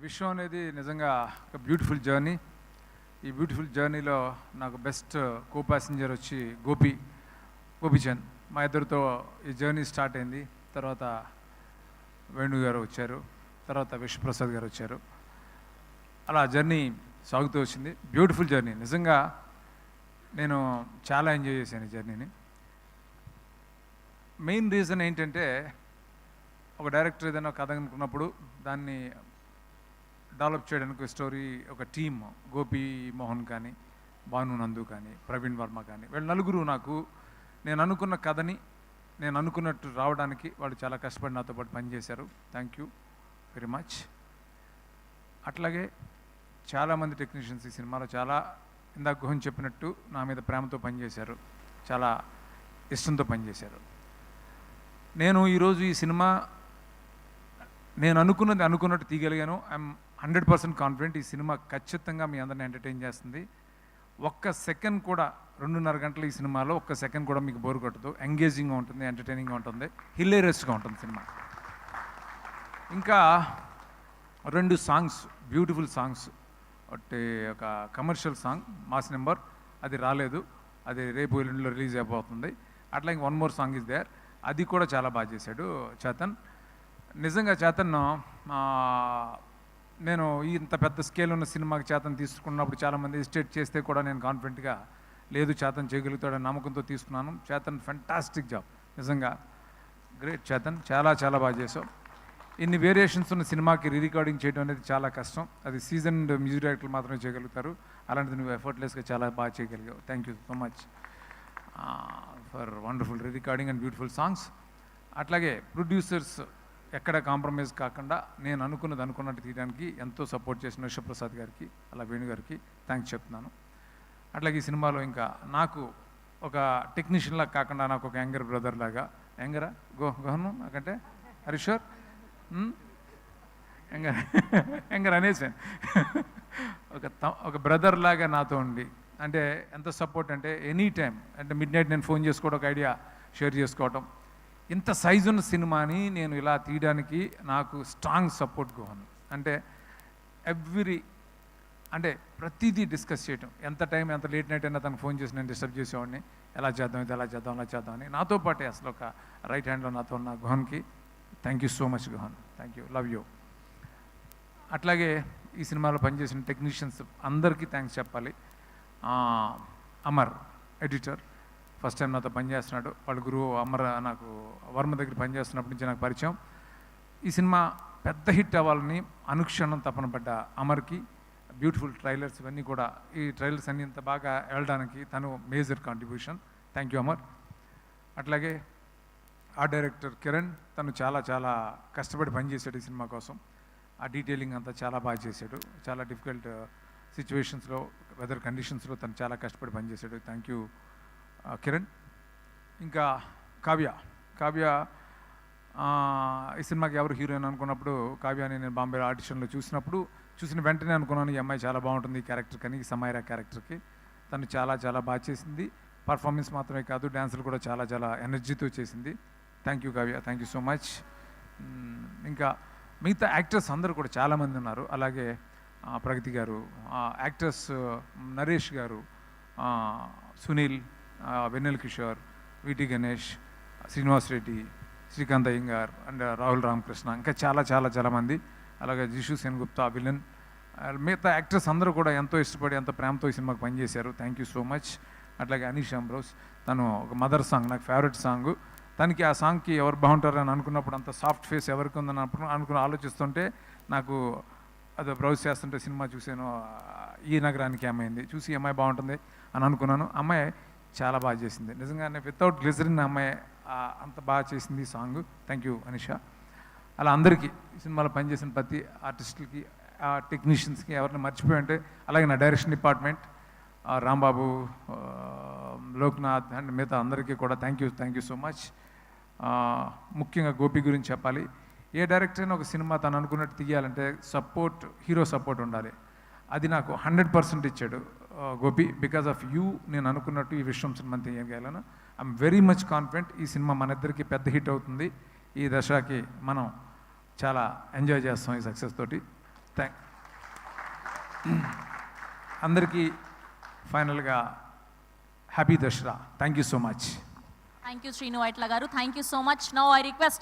విషయం అనేది నిజంగా ఒక బ్యూటిఫుల్ జర్నీ. ఈ బ్యూటిఫుల్ జర్నీలో నాకు బెస్ట్ కో ప్యాసింజర్ వచ్చి గోపీచంద్. మా ఇద్దరితో ఈ జర్నీ స్టార్ట్ అయింది. తర్వాత వేణు గారు వచ్చారు, తర్వాత విశ్వప్రసాద్ గారు వచ్చారు. అలా జర్నీ సాగుతూ వచ్చింది. Beautiful journey. నిజంగా నేను చాలా ఎంజాయ్ చేశాను ఈ జర్నీని. మెయిన్ రీజన్ ఏంటంటే, ఒక డైరెక్టర్ ఏదైనా కథ అనుకున్నప్పుడు దాన్ని డెవలప్ చేయడానికి స్టోరీ ఒక టీమ్, గోపి మోహన్ కానీ, భాను నందు కానీ, ప్రవీణ్ వర్మ కానీ, వీళ్ళు నలుగురు నాకు నేను అనుకున్న కథని నేను అనుకున్నట్టు రావడానికి వాళ్ళు చాలా కష్టపడి నాతో పాటు పనిచేశారు. Thank you very much. అట్లాగే చాలామంది టెక్నీషియన్స్ ఈ సినిమాలో చాలా ఇందాక గుహన్ చెప్పినట్టు నా మీద ప్రేమతో పనిచేశారు, చాలా ఇష్టంతో పనిచేశారు. నేను ఈరోజు ఈ సినిమా నేను అనుకున్నట్టు తీయగలిగాను. ఐఎమ్ 100% కాన్ఫిడెంట్ ఈ సినిమా ఖచ్చితంగా మీ అందరిని ఎంటర్టైన్ చేస్తుంది. ఒక్క సెకండ్ కూడా 2.5 గంటలు ఈ సినిమాలో ఒక్క సెకండ్ కూడా మీకు బోర్ కొట్టదు. ఎంగేజింగ్గా ఉంటుంది, ఎంటర్టైనింగ్గా ఉంటుంది, హిలేరియస్గా ఉంటుంది సినిమా. ఇంకా 2 సాంగ్స్, బ్యూటిఫుల్ సాంగ్స్. ఒకటి ఒక కమర్షియల్ సాంగ్ మాస్ నెంబర్, అది రాలేదు, అది రేపు ఎల్లుండిలో రిలీజ్ అయిపోతుంది. అట్లా ఇంక 1 మోర్ సాంగ్ ఇస్ దేర్, అది కూడా చాలా బాగా చేశాడు చేతన్. నిజంగా చేతన్, నేను ఇంత పెద్ద స్కేల్ ఉన్న సినిమాకి చేతన్ తీసుకున్నప్పుడు చాలామంది ఎస్టేట్ చేస్తే కూడా నేను కాన్ఫిడెంట్గా లేదు చేతన్ చేయగలుగుతాడని నమ్మకంతో తీసుకున్నాను. చేతన్ ఫెంటాస్టిక్ జాబ్, నిజంగా గ్రేట్ చేతన్, చాలా చాలా బాగా చేసావు. ఇన్ని వేరియేషన్స్ ఉన్న సినిమాకి రికార్డింగ్ చేయడం అనేది చాలా కష్టం. అది సీజన్డ్ మ్యూజిక్ డైరెక్టర్లు మాత్రమే చేయగలుగుతారు. అలాంటిది నువ్వు ఎఫర్ట్లెస్గా చాలా బాగా చేయగలిగావు. Thank you so much for wonderful recording and beautiful songs. అట్లాగే ప్రొడ్యూసర్స్ ఎక్కడ కాంప్రమైజ్ కాకుండా నేను అనుకున్నట్టు తీయడానికి ఎంతో సపోర్ట్ చేసిన విశ్వప్రసాద్ గారికి, అలా వేణు గారికి థ్యాంక్స్ చెప్తున్నాను. అట్లాగే ఈ సినిమాలో ఇంకా నాకు ఒక టెక్నీషియన్లా కాకుండా నాకు ఒక యంగర్ బ్రదర్ లాగా, యంగరా గోహను నాకంటే హరీశ్వర్ యంగర్ అనేసాను, ఒక బ్రదర్ లాగా నాతో ఉండి, అంటే ఎంత సపోర్ట్ అంటే ఎనీ టైం, అంటే మిడ్ నైట్ నేను ఫోన్ చేసుకోవడం, ఒక ఐడియా షేర్ చేసుకోవటం. ఇంత సైజు ఉన్న సినిమాని నేను ఇలా తీయడానికి నాకు స్ట్రాంగ్ సపోర్ట్ గోహన్. అంటే అంటే ప్రతిదీ డిస్కస్ చేయటం, ఎంత టైం ఎంత లేట్ నైట్ అయినా తనకు ఫోన్ చేసి నేను డిస్టర్బ్ చేసేవాడిని, ఎలా చేద్దాం ఇది, ఎలా చేద్దాం అలా చేద్దామని. నాతో పాటే అసలు ఒక రైట్ హ్యాండ్లో నాతో ఉన్న గోహన్కి thank you so much Gohan, thank you, love you. అట్లాగే ఈ సినిమాలో పనిచేసిన టెక్నీషియన్స్ అందరికీ థ్యాంక్స్ చెప్పాలి. అమర్ ఎడిటర్ ఫస్ట్ టైం నాతో పనిచేస్తున్నాడు. వాళ్ళ గురువు అమర్ నాకు వర్మ దగ్గర పనిచేస్తున్నప్పటి నుంచి నాకు పరిచయం. ఈ సినిమా పెద్ద హిట్ అవ్వాలని అనుక్షణం తపన పడ్డ అమర్కి బ్యూటిఫుల్ ట్రైలర్స్ ఇవన్నీ కూడా, ఈ ట్రైలర్స్ అన్నీ ఇంత బాగా వెళ్ళడానికి తను major contribution. Thank you Amar. అట్లాగే ఆ డైరెక్టర్ కిరణ్, తను చాలా చాలా కష్టపడి పనిచేశాడు ఈ సినిమా కోసం. ఆ డీటెయిలింగ్ అంతా చాలా బాగా చేశాడు. చాలా డిఫికల్ట్ సిచ్యువేషన్స్లో, వెదర్ కండిషన్స్లో తను చాలా కష్టపడి పనిచేశాడు. Thank you Kiran. ఇంకా కావ్య ఈ సినిమాకి ఎవరు హీరోయిన్ అనుకున్నప్పుడు కావ్యాని నేను బాంబే ఆడిషన్లో చూసిన వెంటనే అనుకున్నాను ఈ అమ్మాయి చాలా బాగుంటుంది ఈ క్యారెక్టర్ కానీ, ఈ సమైరా క్యారెక్టర్కి. తను చాలా చాలా బాగా చేసింది. పర్ఫార్మెన్స్ మాత్రమే కాదు, డ్యాన్సులు కూడా చాలా చాలా ఎనర్జీతో చేసింది. Thank you Kavya, thank you so much. ఇంకా మిగతా యాక్టర్స్ అందరూ కూడా చాలామంది ఉన్నారు. అలాగే ప్రగతి గారు, యాక్టర్స్ నరేష్ గారు, సునీల్, వెన్నెల కిషోర్, విటి గణేష్, శ్రీనివాస్ రెడ్డి, శ్రీకాంత్ అయ్యంగార్ అండ్ రాహుల్ రామకృష్ణ, ఇంకా చాలా చాలా చాలామంది. అలాగే జిషు సెన్గుప్తా విలన్, మిగతా యాక్టర్స్ అందరూ కూడా ఎంతో ఇష్టపడి ఎంతో ప్రేమతో ఈ సినిమాకి పనిచేశారు. Thank you so much. అట్లాగే అనీష్ అంబ్రోస్, తను ఒక మదర్ సాంగ్ నాకు ఫేవరెట్ సాంగ్. తనకి ఆ సాంగ్కి ఎవరు బాగుంటారని అనుకున్నప్పుడు, అంత సాఫ్ట్ ఫేస్ ఎవరికి ఉందని ఆలోచిస్తుంటే నాకు అది బ్రౌజ్ చేస్తుంటే సినిమా చూసాను, ఈ నగరానికి అమ్మాయింది చూసి అమ్మాయి బాగుంటుంది అని అనుకున్నాను. అమ్మాయి చాలా బాగా చేసింది నిజంగానే, వితౌట్ గ్లిజరిన్ అమ్మాయి అంత బాగా చేసింది ఈ సాంగ్. Thank you Anisha. అలా అందరికీ ఈ సినిమాలో పనిచేసిన ప్రతి ఆర్టిస్టులకి, టెక్నీషియన్స్కి ఎవరిని మర్చిపోయి ఉంటే, అలాగే నా direction department Rambabu, Loknath and మిగతా అందరికీ కూడా థ్యాంక్ యూ సో మచ్. ముఖ్యంగా గోపి గురించి చెప్పాలి. ఏ డైరెక్టర్ అయినా ఒక సినిమా తను అనుకున్నట్టు తీయాలంటే హీరో సపోర్ట్ ఉండాలి. అది నాకు 100% ఇచ్చాడు గోపి. బికాజ్ ఆఫ్ యూ నేను అనుకున్నట్టు ఈ విశ్వం సినిమా తీయగలను. ఐఎమ్ వెరీ మచ్ కాన్ఫిడెంట్ ఈ సినిమా మన ఇద్దరికి పెద్ద హిట్ అవుతుంది. ఈ దశకి మనం చాలా ఎంజాయ్ చేస్తాం ఈ సక్సెస్ తోటి. థ్యాంక్ అందరికీ ఫైనల్గా happy Dasara. Thank you so much. Thank you, Srinu Vaitla garu. Thank you so much. Now I request